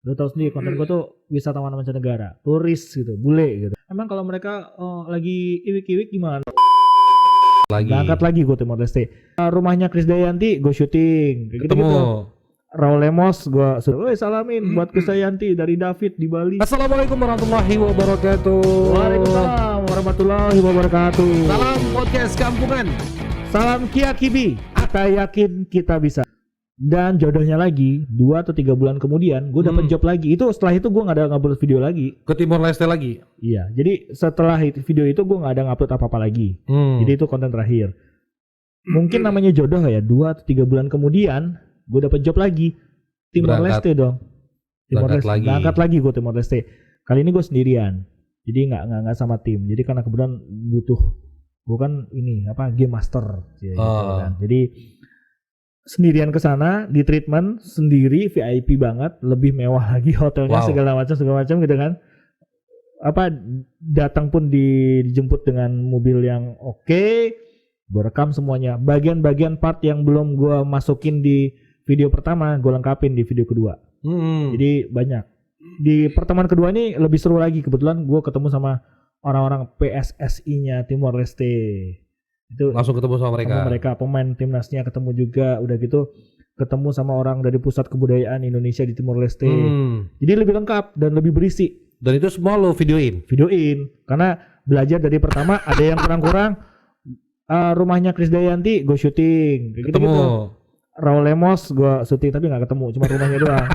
Lu tahu sendiri konten gue tuh wisatawan mancanegara, turis gitu, bule gitu. Emang kalau mereka lagi iwik-iwik gimana? Berangkat lagi gue Timor Leste. Rumahnya Krisdayanti gue syuting. Kayak Ketemu. gitu-gitu. Raul Lemos gue suruh, salamin buat Krisdayanti dari David di Bali. Assalamualaikum warahmatullahi wabarakatuh. Waalaikumsalam warahmatullahi wabarakatuh. Salam podcast kampungan. Salam Kia Kibi. Kita yakin kita bisa. Dan jodohnya lagi 2 atau 3 bulan kemudian gue dapet job lagi. Itu setelah itu gue gak ada ngupload video lagi. Ke Timor Leste lagi. Iya, jadi setelah video itu gue gak ada ngupload apa-apa lagi. Jadi itu konten terakhir. Mungkin namanya jodoh ya, 2 atau 3 bulan kemudian gue dapet job lagi. Timor Leste dong. Berangkat lagi gue Timor Leste. Kali ini gue sendirian. Jadi gak sama tim. Jadi karena kebetulan butuh, gue kan ini game master gitu kan. Jadi sendirian ke sana, di treatment sendiri, VIP banget, lebih mewah lagi hotelnya, segala macam gitu kan. Datang pun dijemput dengan mobil yang oke. Gue rekam semuanya. Bagian-bagian part yang belum gue masukin di video pertama, gue lengkapin di video kedua. Jadi banyak. Di pertemuan kedua ini lebih seru lagi. Kebetulan gue ketemu sama orang-orang PSSI-nya Timor Leste. Itu langsung ketemu sama mereka. Pemain timnasnya ketemu juga, udah gitu ketemu sama orang dari pusat kebudayaan Indonesia di Timor Leste. Jadi lebih lengkap dan lebih berisi. Dan itu semua lo videoin karena belajar dari pertama. Ada yang kurang-kurang. Rumahnya Krisdayanti gue syuting kayak gitu. Raul Lemos gue syuting tapi nggak ketemu, cuma rumahnya doang.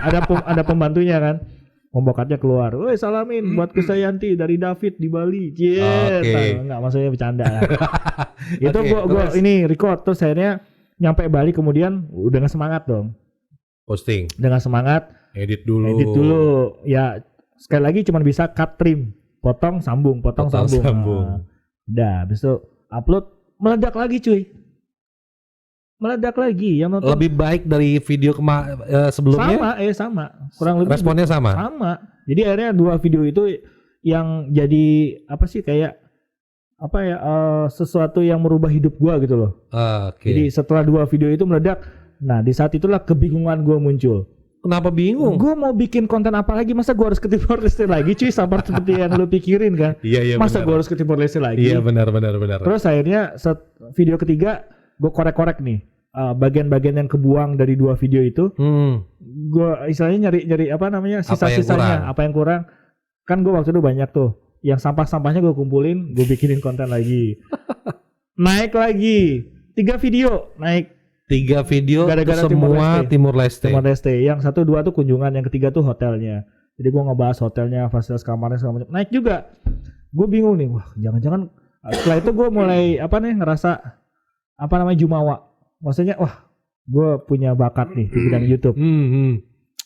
Ada pembantunya kan. Pembokatnya keluar, woi salamin buat Krisdayanti dari David di Bali. Enggak, maksudnya bercanda lah. Itu gua ini record, terus akhirnya nyampe Bali kemudian udah gak semangat dong. Posting. Udah gak semangat. Edit dulu. Ya sekali lagi cuma bisa cut trim, potong sambung. Nah, udah, habis itu upload meledak lagi cuy. Meledak lagi yang nonton. Lebih baik dari video sebelumnya? Sama. Kurang lebih responnya sama. Jadi akhirnya 2 video itu yang jadi sesuatu yang merubah hidup gua gitu loh. Jadi setelah 2 video itu meledak, nah di saat itulah kebingungan gua muncul. Kenapa bingung? Gua mau bikin konten apa lagi? Masa gua harus ke Timor Leste lagi cuy, sama seperti yang lu pikirin kan? Iya Masa gua harus ke Timor Leste lagi? Iya benar. Terus akhirnya video ketiga gue korek-korek nih bagian-bagian yang kebuang dari 2 video itu. Gue istilahnya nyari sisa-sisanya, apa yang kurang. Kan gue waktu itu banyak tuh yang sampah-sampahnya gue kumpulin, gue bikinin konten lagi. Naik lagi 3 video naik. 3 video gara-gara semua Timor Leste. Yang 1, 2 tuh kunjungan, yang ketiga tuh hotelnya. Jadi gue ngebahas hotelnya, fasilitas kamarnya segala macam. Naik juga. Gue bingung nih, wah jangan-jangan setelah itu gue mulai ngerasa jumawa. Maksudnya gue punya bakat nih di bidang YouTube.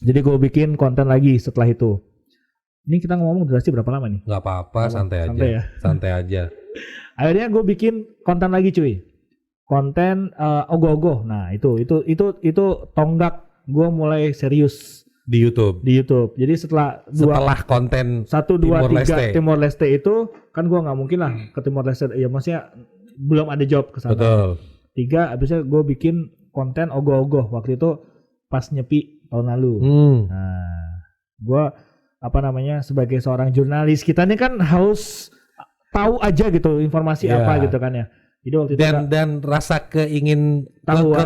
Jadi gue bikin konten lagi setelah itu. Ini kita ngomong durasi berapa lama nih? Gak apa-apa, santai aja. Akhirnya gue bikin konten lagi cuy. Konten ogoh-ogoh. Nah itu tonggak gue mulai serius di YouTube. Jadi setelah konten 1, 2, 3 Timor Leste itu kan gue nggak mungkin lah ke Timor Leste. Ya maksudnya belum ada job ke sana. Betul. 3 abisnya gue bikin konten ogoh-ogoh waktu itu pas nyepi tahun lalu. Nah, gue sebagai seorang jurnalis, kita ini kan harus tahu aja gitu informasi apa gitu kan ya. Jadi waktu itu dan rasa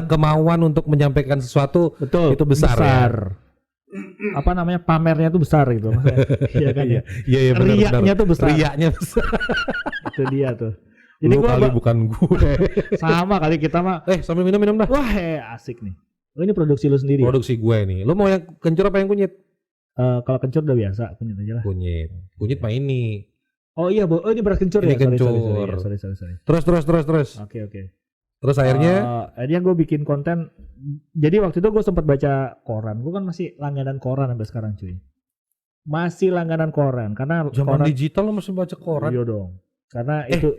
kemauan untuk menyampaikan sesuatu itu besar. Ya? Pamernya tuh besar gitu maksudnya. Iya kan ya. Iya benar. Riaknya tuh besar. Itu dia tuh. Jadi kali bukan gue. Sama kali kita mah. Sambil minum dah. Wah, asik nih. Ini produksi lu sendiri. Produksi gue nih. Lu mau yang kencur apa yang kunyit? Kalau kencur udah biasa, kunyit aja lah. Kunyit mah ini. Oh iya, ini beras kencur ya. Kencur. Sorry. Terus. Oke. Terus akhirnya gue bikin konten. Jadi waktu itu gue sempat baca koran. Gue kan masih langganan koran sampai sekarang cuy. Masih langganan koran karena zaman koran digital lo masih baca koran. Iya dong. Karena itu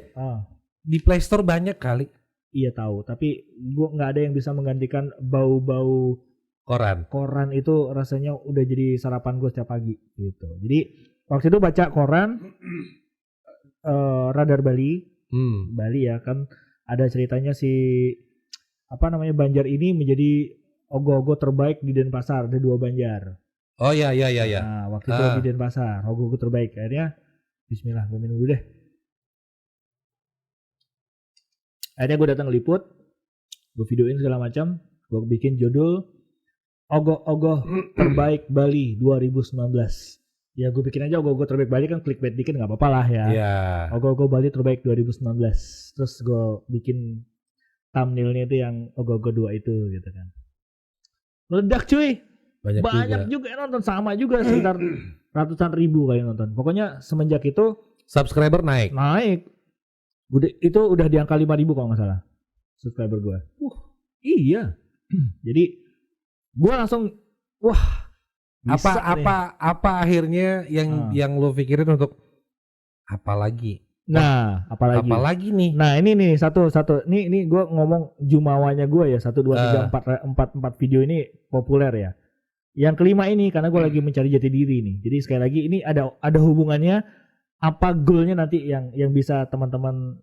di Play Store banyak kali. Iya tahu, tapi gue nggak ada yang bisa menggantikan bau-bau koran. Koran itu rasanya udah jadi sarapan gue setiap pagi gitu. Jadi waktu itu baca koran Radar Bali, Bali ya kan ada ceritanya si Banjar ini menjadi ogoh-ogoh terbaik di Denpasar, ada 2 Banjar. Oh iya. Nah, waktu itu di Denpasar, logo terbaik. Akhirnya bismillah, gue minum dulu deh. Akhirnya gue datang liput, gue videoin segala macam, gue bikin judul Ogoh-ogoh terbaik Bali 2019. Ya gue bikin aja ogoh-ogoh terbaik Bali, kan clickbait dikit gak apa-apa lah ya. Ogoh-ogoh Bali terbaik 2019. Terus gue bikin thumbnailnya itu yang ogoh-ogoh 2 itu gitu kan. Meledak cuy. Banyak juga yang nonton, sama juga sekitar ratusan ribu kali nonton. Pokoknya semenjak itu subscriber naik. Itu udah di angka 5.000 kalau nggak salah subscriber gue. Iya. Jadi gue langsung apa akhirnya yang lo pikirin untuk apalagi? Nah, apalagi nih. Nah, ini nih satu. Ini gue ngomong jumawanya gue ya, 1 2 3 4 video ini populer ya. Yang kelima ini karena gue lagi mencari jati diri nih. Jadi sekali lagi ini ada hubungannya, apa goalnya nanti yang bisa teman-teman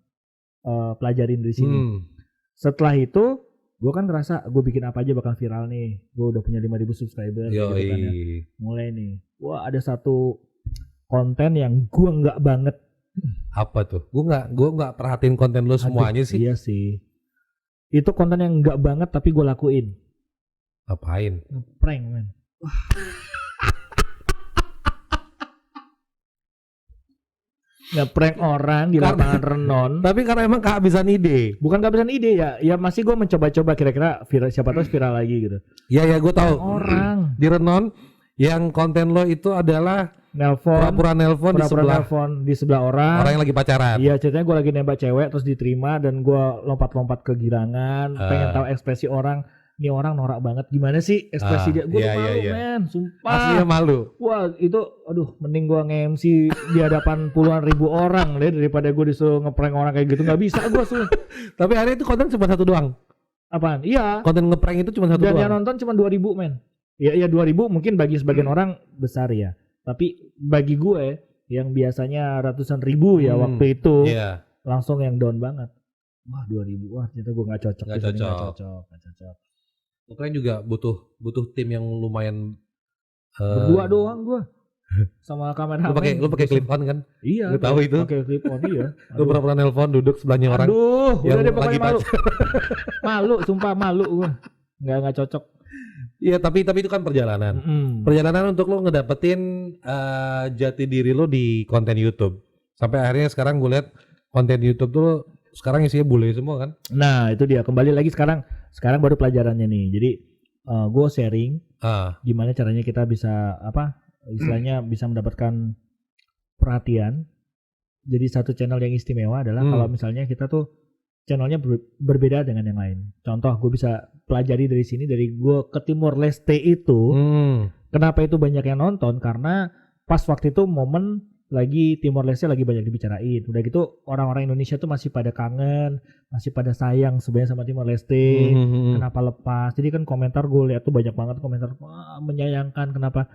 pelajarin dari sini. Setelah itu gue kan ngerasa gue bikin apa aja bakal viral nih. Gue udah punya 5.000 subscriber gitu kan ya. Mulai nih, wah ada satu konten yang gue nggak banget. Apa tuh? Gue nggak perhatiin konten lo semuanya sih. Iya sih. Itu konten yang nggak banget tapi gue lakuin. Apain? Prank man. Nge-prank orang di lapangan renon. Tapi karena emang kehabisan ide. Bukan kehabisan ide ya. Ya masih gue mencoba-coba kira-kira viral, siapa tahu viral lagi gitu. Iya gue tahu. Orang di renon yang konten lo itu adalah pura-pura nelpon di sebelah orang yang lagi pacaran. Iya, ceritanya gue lagi nembak cewek terus diterima dan gue lompat-lompat ke girangan, pengen tahu ekspresi orang. Ini orang norak banget, gimana sih ekspresi dia? Gue malu men, sumpah. Aslinya malu. Wah itu, aduh mending gue nge-MC di hadapan puluhan ribu orang deh daripada gue disuruh ngeprank orang kayak gitu. Gak bisa gue suruh. Tapi hari itu konten cuma 1 doang. Apaan? Iya. Konten ngeprank itu cuma 1 doang. Dan yang nonton cuma 2.000 men. Ya 2.000 mungkin bagi sebagian orang besar ya. Tapi bagi gue yang biasanya ratusan ribu ya waktu itu, langsung yang down banget. Wah 2.000, wah ternyata gue gak cocok. Gak cocok. Pokoknya juga butuh tim yang lumayan berdua doang gue sama kameramen. Lu pakai clip on kan? Iya. Lu tahu itu? Pakai clip on iya. Lu pernah nelpon duduk sebelahnya orang. Yang udah deh pokoknya malu. Malu, sumpah malu gue. Nggak cocok. Iya tapi itu kan perjalanan. Perjalanan untuk lo ngedapetin jati diri lo di konten YouTube. Sampai akhirnya sekarang gue lihat konten YouTube tuh sekarang isinya bule semua kan? Nah itu dia, kembali lagi sekarang baru pelajarannya nih. Jadi gue sharing gimana caranya kita bisa istilahnya bisa mendapatkan perhatian. Jadi satu channel yang istimewa adalah kalau misalnya kita tuh channelnya berbeda dengan yang lain. Contoh gue bisa pelajari dari sini, dari gue ke Timor Leste itu. Kenapa itu banyak yang nonton? Karena pas waktu itu momen lagi Timor Leste lagi banyak dibicarain. Udah gitu orang-orang Indonesia tuh masih pada kangen, masih pada sayang sebenarnya sama Timor Leste. Kenapa lepas? Jadi kan komentar gue lihat tuh banyak banget komentar menyayangkan kenapa.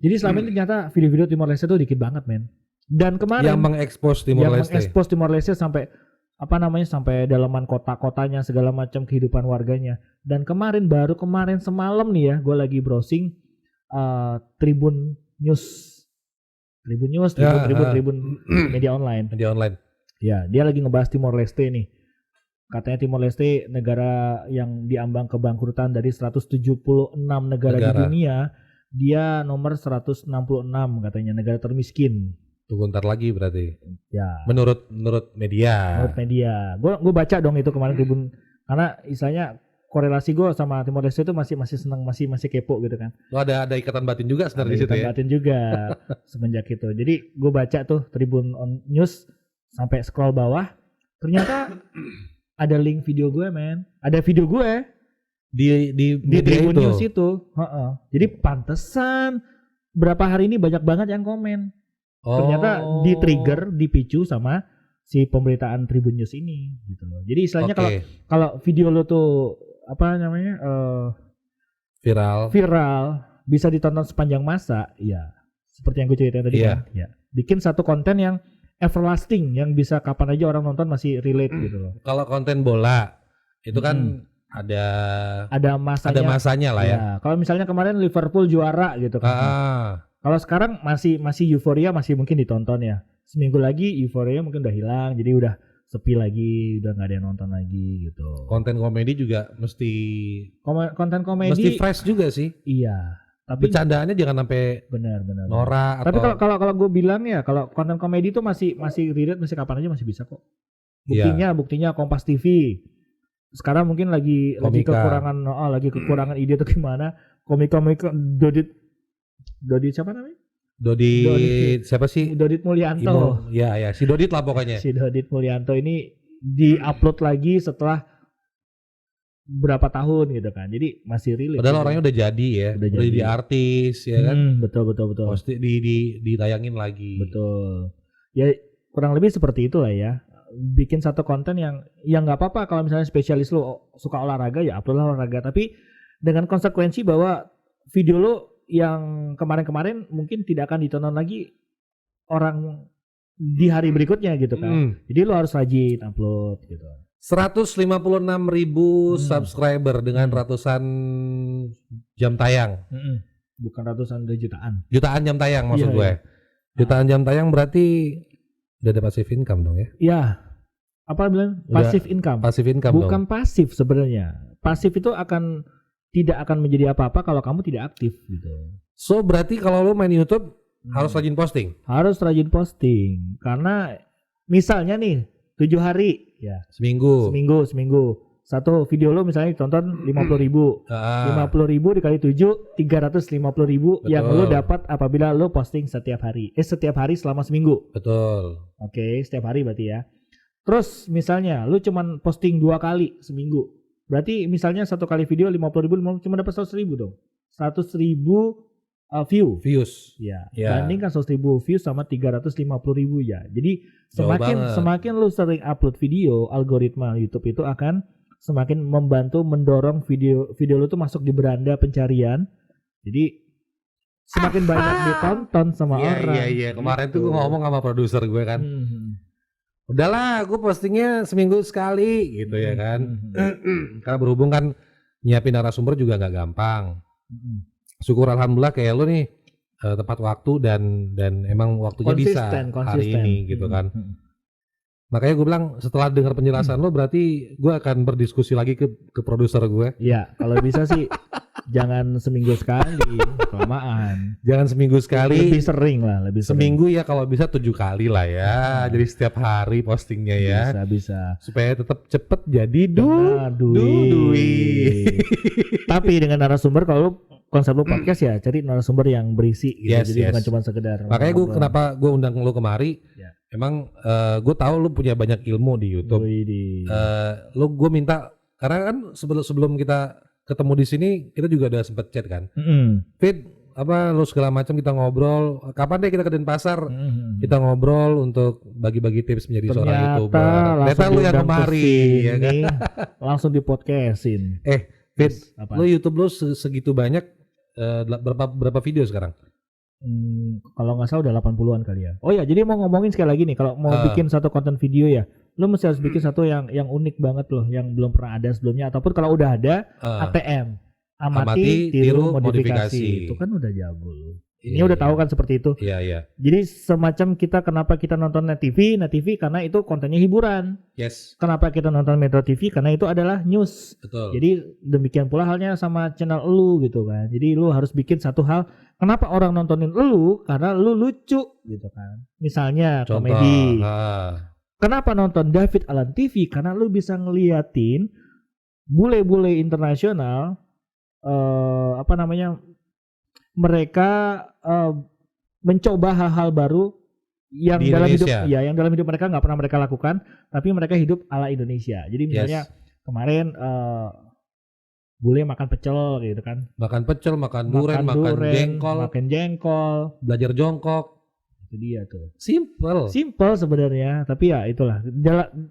Jadi selama ini ternyata video-video Timor Leste tuh dikit banget men. Dan kemarin yang mengekspos Timor Leste sampai sampai dalaman kota-kotanya segala macam kehidupan warganya. Dan baru kemarin semalam nih ya, gue lagi browsing Tribun News, media online. Ya, dia lagi ngebahas Timor Leste nih. Katanya Timor Leste negara yang diambang kebangkrutan dari 176 negara di dunia, dia nomor 166 katanya, negara termiskin. Tunggu ntar lagi berarti. Ya. Menurut media. Gue baca dong itu kemarin Tribun, karena istilahnya korelasi gue sama Timor Leste itu masih seneng, masih kepo gitu kan. Lo ada ikatan batin juga sebenarnya di situ ya. Ikatan batin juga semenjak itu. Jadi gue baca tuh Tribun News sampai scroll bawah, ternyata ada link video gue men. Ada video gue di Tribun News itu. Jadi pantesan berapa hari ini banyak banget yang komen. Ternyata di-trigger, dipicu sama si pemberitaan Tribun News ini gitu loh. Jadi istilahnya kalau video lo tuh viral bisa ditonton sepanjang masa, ya seperti yang gue ceritain tadi kan. Ya. Bikin satu konten yang everlasting, yang bisa kapan aja orang nonton masih relate gitu loh. Kalau konten bola itu kan ada masanya lah ya. Kalau misalnya kemarin Liverpool juara gitu kan. Kalau sekarang masih euforia masih mungkin ditonton ya. Seminggu lagi euforia mungkin udah hilang, jadi udah sepi lagi, udah nggak ada yang nonton lagi gitu. Konten komedi juga mesti konten komedi mesti fresh juga sih. Iya. Tapi bercandaannya jangan sampai benar. norak. Tapi kalau gue bilang ya, kalau konten komedi itu masih relate, masih kapan aja masih bisa kok. Buktinya Kompas TV. Sekarang mungkin lagi kekurangan ide tuh gimana? Komik Dodit siapa namanya? Dodit siapa sih? Dodit Mulyanto. Ya, si Dodit lah pokoknya. Si Dodit Mulyanto ini di-upload lagi setelah berapa tahun gitu kan. Jadi masih relate. Padahal orangnya udah jadi ya. Udah jadi artis ya kan. Betul. Pasti ditayangin lagi. Betul. Ya kurang lebih seperti itulah ya. Bikin satu konten yang nggak apa-apa kalau misalnya spesialis lo suka olahraga ya upload olahraga, tapi dengan konsekuensi bahwa video lo yang kemarin-kemarin mungkin tidak akan ditonton lagi orang di hari berikutnya gitu kan. Jadi lo harus rajin upload gitu. 156.000 subscriber dengan ratusan jam tayang. Bukan ratusan, udah jutaan. Jutaan jam tayang maksud gue. Jutaan jam tayang berarti udah ada passive income dong ya? Iya. Apa bilang? Passive income. Passive income bukan dong. Pasif sebenarnya. Pasif itu tidak akan menjadi apa-apa kalau kamu tidak aktif gitu. So berarti kalau lo main YouTube harus rajin posting? Harus rajin posting. Karena misalnya nih 7 hari ya. Seminggu. Satu video lo misalnya ditonton 50.000. 50.000 dikali 7 350.000 yang lo dapat apabila lo posting setiap hari. Setiap hari selama seminggu. Betul. Oke, setiap hari berarti ya. Terus misalnya lo cuman posting 2 kali seminggu. Berarti misalnya satu kali video 50.000 cuma dapat 100.000 dong. 100.000 views. Ya. Bandingkan 100.000 views sama 350.000 ya. Jadi semakin lu sering upload video, algoritma YouTube itu akan semakin membantu mendorong video lu tuh masuk di beranda pencarian. Jadi semakin banyak ditonton sama orang. Iya. Kemarin tuh gue ngomong sama produser gue kan. Udahlah, gue postingnya seminggu sekali gitu ya kan. Karena berhubung kan nyiapin narasumber juga nggak gampang. Syukur alhamdulillah kayak lo nih tepat waktu dan emang waktunya konsisten. Hari ini gitu kan. Makanya gue bilang setelah dengar penjelasan lo berarti gue akan berdiskusi lagi ke produser gue. Iya, kalau bisa sih jangan seminggu sekali, kelamaan. Jangan seminggu sekali. Lebih sering. Seminggu ya kalau bisa 7 kali lah ya. Jadi setiap hari postingnya ya. Bisa. Supaya tetap cepet jadi duit. Tapi dengan narasumber kalau konsep lu podcast ya cari narasumber yang berisi gitu. Jadi bukan cuma sekedar. Makanya kenapa gue undang lu kemari. Emang gue tahu lu punya banyak ilmu di YouTube. Gue minta karena kan sebelum kita ketemu di sini kita juga udah sempet chat kan. Fit lu segala macam kita ngobrol. Kapan deh kita ke Denpasar? Kita ngobrol untuk bagi-bagi tips menjadi seorang YouTuber. Ternyata lu yang kemari ya kan. Langsung di podcastin. Fit, lu YouTube lu segitu banyak berapa video sekarang? Kalau nggak salah udah 80-an kali ya. Oh ya, jadi mau ngomongin sekali lagi nih, kalau mau bikin satu konten video ya, lo mesti harus bikin satu yang unik banget loh, yang belum pernah ada sebelumnya, ataupun kalau udah ada ATM, amati, tiru, modifikasi. Itu kan udah jago loh. Ini udah tahu kan seperti itu. Iya. Jadi semacam kenapa kita nonton Net TV karena itu kontennya hiburan. Yes. Kenapa kita nonton Metro TV karena itu adalah news. Betul. Jadi demikian pula halnya sama channel lu gitu kan. Jadi lu harus bikin satu hal. Kenapa orang nontonin lu? Karena lu lucu gitu kan. Misalnya contoh, komedi. Kenapa nonton David Alan TV? Karena lu bisa ngeliatin bule-bule internasional mereka mencoba hal-hal baru yang dalam hidup mereka nggak pernah mereka lakukan, tapi mereka hidup ala Indonesia. Jadi misalnya kemarin bule makan pecel gitu kan. Makan pecel, makan durian, makan jengkol, belajar jongkok. Itu dia tuh. Simple sebenarnya, tapi ya itulah.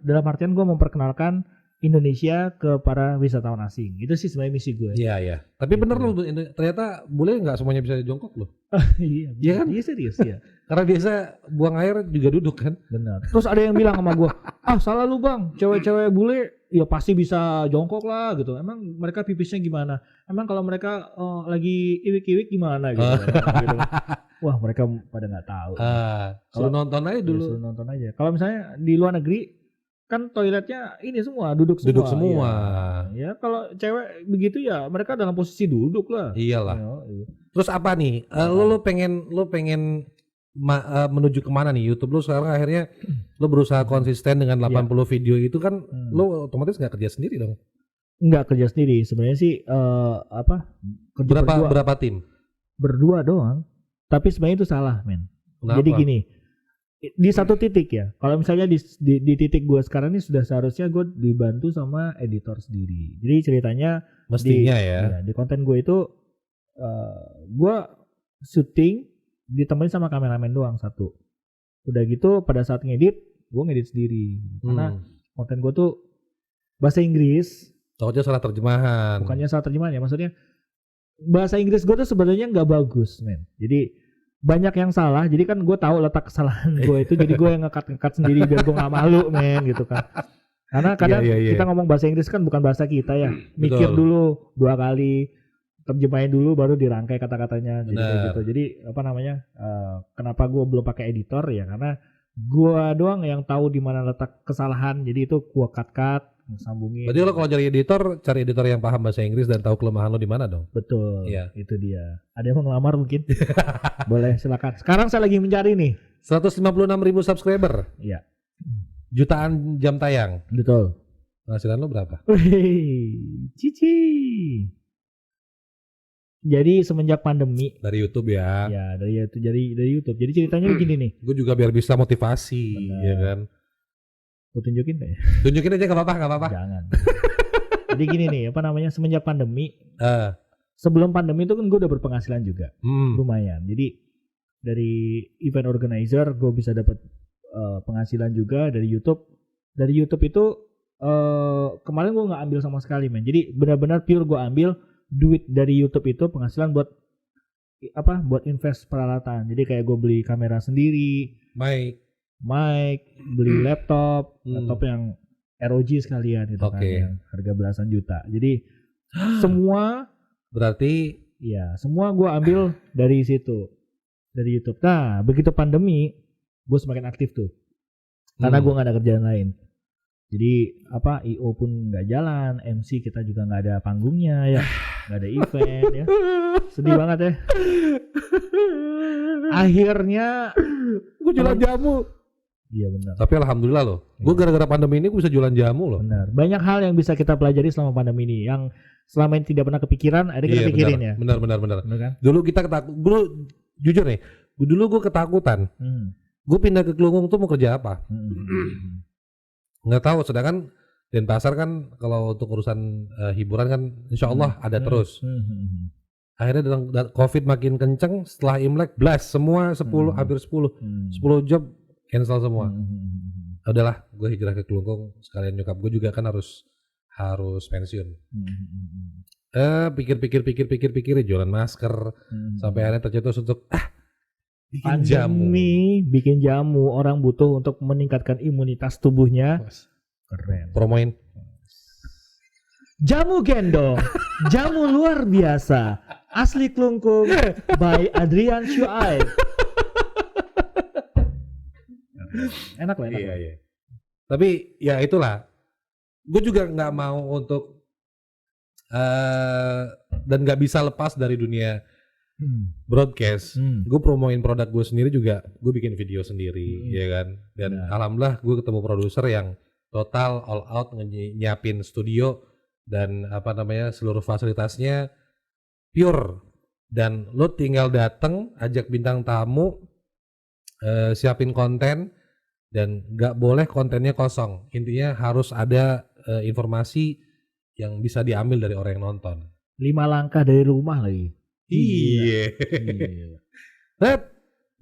Dalam artian gue memperkenalkan Indonesia ke para wisatawan asing. Itu sih sebenarnya misi gue. Iya. Tapi bener loh, ternyata bule nggak semuanya bisa jongkok loh. Iya kan? Iya serius ya. Karena biasa buang air juga duduk kan. Benar. Terus ada yang bilang sama gue, salah lu bang, cewek-cewek bule ya pasti bisa jongkok lah gitu. Emang mereka pipisnya gimana? Emang kalau mereka lagi iwik-iwik gimana gitu. Gitu. Wah mereka pada nggak tahu. Suruh nonton aja dulu. Suruh nonton aja. Kalau misalnya di luar negeri kan toiletnya ini semua duduk semua. Ya kalau cewek begitu ya mereka dalam posisi duduk lah. Iyalah. Ya. Terus apa nih? Lo pengen menuju kemana nih? YouTube lo sekarang akhirnya lo berusaha konsisten dengan 80 video itu kan lo otomatis nggak kerja sendiri dong? Nggak kerja sendiri sebenarnya sih kerja berapa tim? Berdua doang. Tapi sebenarnya itu salah men. Kenapa? Jadi gini, di satu titik ya. Kalau misalnya di titik gue sekarang ini sudah seharusnya gue dibantu sama editor sendiri. Jadi ceritanya mestinya di konten gue itu gue syuting ditemenin sama kameramen doang satu. Udah gitu pada saat ngedit, gue ngedit sendiri. Karena konten gue tuh bahasa Inggris. Takutnya salah terjemahan. Bukannya salah terjemahan ya, maksudnya bahasa Inggris gue tuh sebenarnya nggak bagus, men. Jadi banyak yang salah. Jadi kan gue tahu letak kesalahan gue itu. Jadi gue yang ngekat sendiri biar gue nggak malu, men, gitu kan. Karena kadang kita ngomong bahasa Inggris kan bukan bahasa kita ya. Mikir dulu 2 kali. Terjemahin dulu baru dirangkai kata-katanya gitu. Jadi kenapa gue belum pakai editor ya karena gue doang yang tahu di mana letak kesalahan. Jadi itu gue cut sambungin. Berarti lo kalau cari editor yang paham bahasa Inggris dan tahu kelemahan lo di mana dong? Betul. Iya. Itu dia. Ada yang mau ngelamar mungkin? Boleh silakan. Sekarang saya lagi mencari nih. 156.000 subscriber. Iya. Jutaan jam tayang. Betul. Penghasilan lo berapa? Cici. Jadi semenjak pandemi dari YouTube ya. Ya, dari YouTube. Jadi ceritanya begini nih. Gue juga biar bisa motivasi. Benar. Ya kan. Gue tunjukin deh. Tunjukin aja enggak apa-apa. Jangan. Jadi gini nih, semenjak pandemi. Sebelum pandemi itu kan gue udah berpenghasilan juga. Lumayan. Jadi dari event organizer gue bisa dapat penghasilan juga dari YouTube. Dari YouTube itu kemarin gue enggak ambil sama sekali, men. Jadi benar-benar pure gue ambil duit dari YouTube itu penghasilan buat invest peralatan. Jadi kayak gue beli kamera sendiri, mic, beli laptop yang ROG sekalian gitu kan, yang harga belasan juta. Jadi semua berarti semua gue ambil dari situ, dari YouTube. Nah begitu pandemi gue semakin aktif tuh karena gue nggak ada kerjaan lain. Jadi IO pun nggak jalan, MC kita juga nggak ada panggungnya ya, nggak ada event ya, sedih banget ya. Akhirnya gue jualan jamu. Iya benar. Tapi alhamdulillah loh, gue gara-gara pandemi ini gue bisa jualan jamu loh. Benar. Banyak hal yang bisa kita pelajari selama pandemi ini, yang selama ini tidak pernah kepikiran, ada kita pikirin ya. Benar kan? Dulu kita jujur nih, dulu gue ketakutan. Gue pindah ke Kelungkung tuh mau kerja apa? Nggak tahu, sedangkan Denpasar kan kalau untuk urusan hiburan kan insya Allah ada terus. Akhirnya COVID makin kenceng, setelah Imlek blast semua 10 job cancel semua. Udahlah, gue hijrah ke Kelungkung, sekalian nyokap gue juga kan harus pensiun. Pikir jualan masker sampai akhirnya tercetus untuk bikin jamu. Orang butuh untuk meningkatkan imunitas tubuhnya. Keren. Promoin jamu gendong. Jamu luar biasa asli Kelungkung by Adrian Shuaib. Enak lah. Iya. Tapi ya itulah, gue juga nggak mau untuk dan nggak bisa lepas dari dunia broadcast. Gue promoin produk gue sendiri juga, gue bikin video sendiri, ya kan. Dan alhamdulillah gue ketemu produser yang total all out nyiapin studio dan seluruh fasilitasnya pure. Dan lo tinggal dateng, ajak bintang tamu, siapin konten, dan nggak boleh kontennya kosong. Intinya harus ada informasi yang bisa diambil dari orang yang nonton. 5 langkah dari rumah lagi. Iya.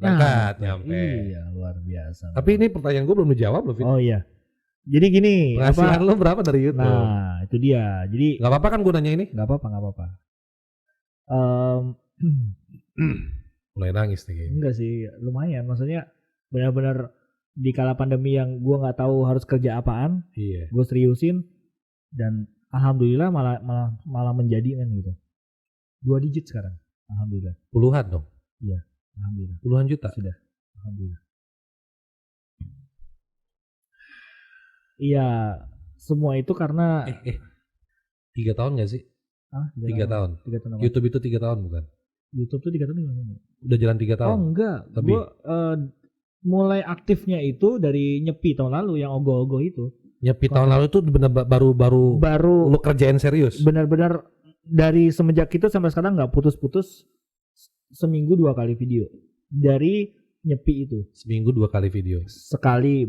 Berangkat nyampe. Iya, luar biasa. Tapi ini pertanyaan gue belum dijawab loh, Fit. Oh iya. Jadi gini, penghasilan lo berapa dari YouTube? Nah, itu dia. Jadi nggak apa-apa kan gue nanya ini? Nggak apa-apa. Mulai nangis nih. Enggak sih, lumayan. Maksudnya benar-benar di kala pandemi yang gue nggak tahu harus kerja apaan. Iya. Gue seriusin. Dan alhamdulillah malah menjadi kan gitu. 2 digit sekarang. Alhamdulillah. Puluhan dong. Iya, alhamdulillah. Puluhan juta sudah. Alhamdulillah. Iya, semua itu karena 3 tahun gak sih? 3 tahun. 3 tahun. YouTube itu 3 tahun bukan? YouTube tuh 3 tahun gimana? Udah jalan 3 tahun. Oh enggak, gue mulai aktifnya itu dari Nyepi tahun lalu yang ogoh-ogoh itu. Nyepi tahun lalu itu benar baru lu kerjain serius. Benar-benar dari semenjak itu sampai sekarang nggak putus-putus, seminggu 2 kali video dari Nyepi itu. Seminggu 2 kali video. Sekali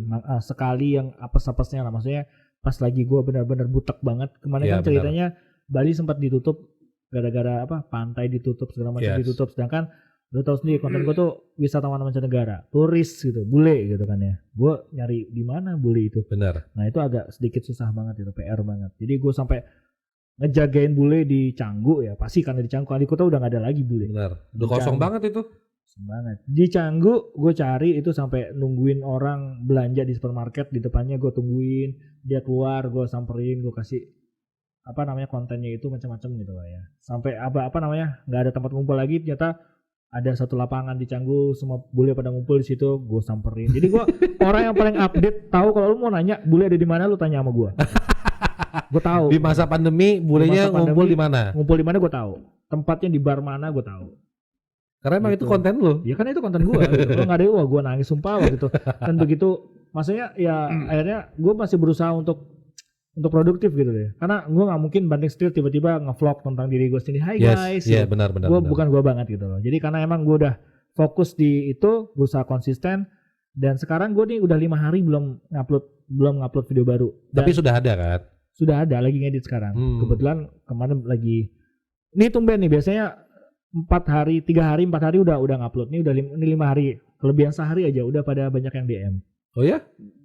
yang apes-apesnya lah, maksudnya pas lagi gue benar-benar butek banget. Kemarin kan ceritanya Bali sempat ditutup gara-gara pantai ditutup segala macam ditutup, sedangkan lu tahu sendiri konten gue tuh wisatawan mancanegara, turis gitu, bule gitu kan ya. Gue nyari di mana bule itu. Benar. Nah itu agak sedikit susah banget itu, PR banget. Jadi gue sampai ngejagain bule di Canggu ya, pasti karena di Canggu kali kota udah gak ada lagi bule. Benar. Udah kosong banget itu. Banget. Di Canggu gue cari itu sampai nungguin orang belanja di supermarket, di depannya gue tungguin dia keluar, gue samperin, gue kasih kontennya itu macam-macam gitu lah ya. Sampai nggak ada tempat ngumpul lagi, ternyata ada satu lapangan di Canggu, semua bule pada ngumpul di situ, gue samperin. Jadi gue orang yang paling update, tahu kalau lu mau nanya bule ada di mana, lu tanya sama gue. Gue tahu. Di masa pandemi bulenya ngumpul di mana? Ngumpul di mana gue tahu. Tempatnya di bar mana gue tahu. Karena emang itu konten lu. Ya kan itu konten gue. Gitu. Kalau nggak ada gue nangis sumpah gitu. Dan begitu, maksudnya ya akhirnya gue masih berusaha untuk produktif gitu deh. Karena gue nggak mungkin banting setir tiba-tiba ngevlog tentang diri gue sendiri. Hai guys. Iya benar. Bukan gue banget gitu loh. Jadi karena emang gue udah fokus di itu, berusaha konsisten. Dan sekarang gue nih udah 5 hari belum ngupload video baru. Dan tapi sudah ada kan? Sudah ada, lagi ngedit sekarang. Kebetulan kemarin lagi. Ini tumben nih, biasanya 4 hari udah ngupload. Ini udah 5 hari. Kelebihan sehari aja udah pada banyak yang DM. Oh ya?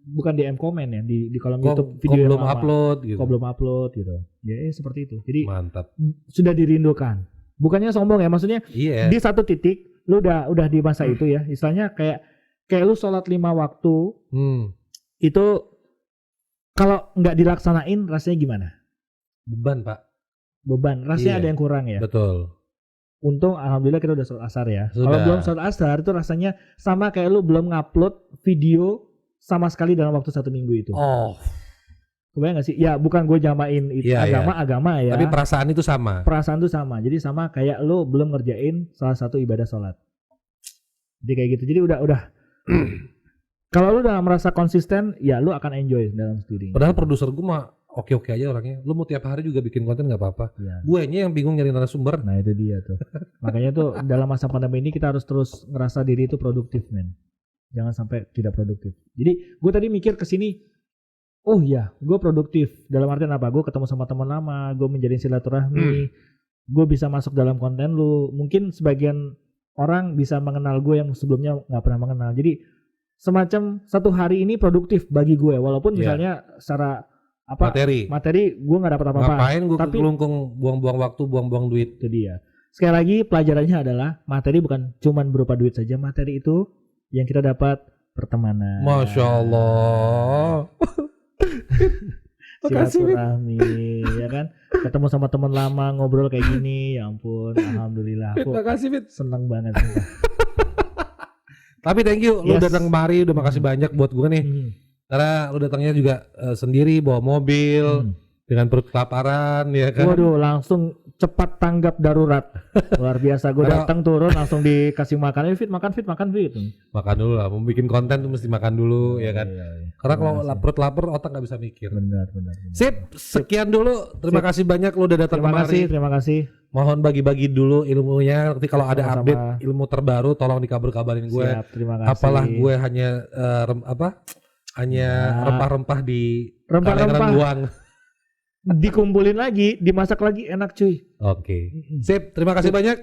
Bukan DM komen ya di kolom YouTube video belum upload gitu. Kok belum upload gitu. Ya seperti itu. Jadi mantap. Sudah dirindukan. Bukannya sombong ya, maksudnya di satu titik lu udah di masa itu ya. Istilahnya kayak lu sholat 5 waktu. Itu kalau nggak dilaksanain rasanya gimana? Beban, Pak. Beban. Rasanya ada yang kurang ya. Betul. Untung alhamdulillah kita udah sholat asar ya. Kalau belum sholat asar itu rasanya sama kayak lu belum ngupload video sama sekali dalam waktu 1 minggu itu. Oh. Kebayang gak sih? Ya bukan gue jamain itu agama ya. Tapi perasaan itu sama. Perasaan itu sama. Jadi sama kayak lu belum ngerjain salah satu ibadah sholat. Jadi kayak gitu. Jadi udah kalau lu udah merasa konsisten, ya lu akan enjoy dalam sendiri. Padahal produser gue mah oke-oke aja orangnya. Lu mau tiap hari juga bikin konten gak apa-apa. Ya. Guenya yang bingung nyari narasumber. Nah itu dia tuh. Makanya tuh dalam masa pandemi ini kita harus terus ngerasa diri itu produktif, men. Jangan sampai tidak produktif. Jadi gue tadi mikir kesini, oh ya gue produktif. Dalam artian apa? Gue ketemu sama teman lama, gue menjadi silaturahmi, gue bisa masuk dalam konten lu. Mungkin sebagian orang bisa mengenal gue yang sebelumnya gak pernah mengenal. Jadi semacam 1 hari ini produktif bagi gue. Walaupun misalnya secara materi gue nggak dapat apa-apa. Ngapain gue kelungkung buang-buang waktu, buang-buang duit. Itu dia. Sekali lagi pelajarannya adalah materi bukan cuman berupa duit saja. Materi itu yang kita dapat pertemanan. Masya Allah. Silaturahmi, ya kan? Ketemu sama teman lama ngobrol kayak gini, ya ampun, alhamdulillah. Terima kasih, Fit. Seneng banget. Tapi thank you, lu datang kemari, udah makasih banyak buat gue nih. Karena lu datangnya juga sendiri bawa mobil dengan perut kelaparan ya kan. Waduh, langsung cepat tanggap darurat. Luar biasa, gue datang turun langsung dikasih makan. Fit. Makan dulu lah, mau bikin konten tuh mesti makan dulu ya kan. Iya. Karena kalau perut lapar otak nggak bisa mikir. Benar. Sip, sekian dulu. Terima kasih banyak lu udah datang kemari. Terima kasih. Mohon bagi-bagi dulu ilmunya. Nanti kalau ada update ilmu terbaru tolong dikabar-kabarin gue. Siap, terima kasih. Apalah gue hanya rempah-rempah di kalengan buang. Dikumpulin lagi, dimasak lagi, enak cuy. Oke. Sip, terima kasih banyak.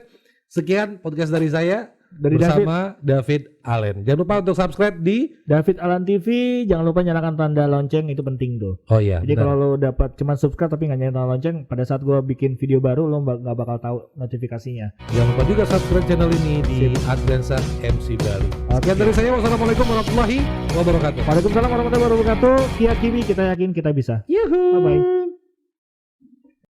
Sekian podcast dari saya bersama David Allen. Jangan lupa untuk subscribe di David Allen TV. Jangan lupa nyalakan tanda lonceng, itu penting tuh. Oh iya. Jadi kalau lo dapat cuma subscribe tapi nggak nyalakan tanda lonceng, pada saat gue bikin video baru lo nggak bakal tahu notifikasinya. Jangan lupa juga subscribe channel ini di Advansa MC Bali. Sekian dari saya. Wassalamualaikum warahmatullahi wabarakatuh. Waalaikumsalam warahmatullahi wabarakatuh. Kia Kimi, kita yakin kita bisa. Yuhu. Bye bye.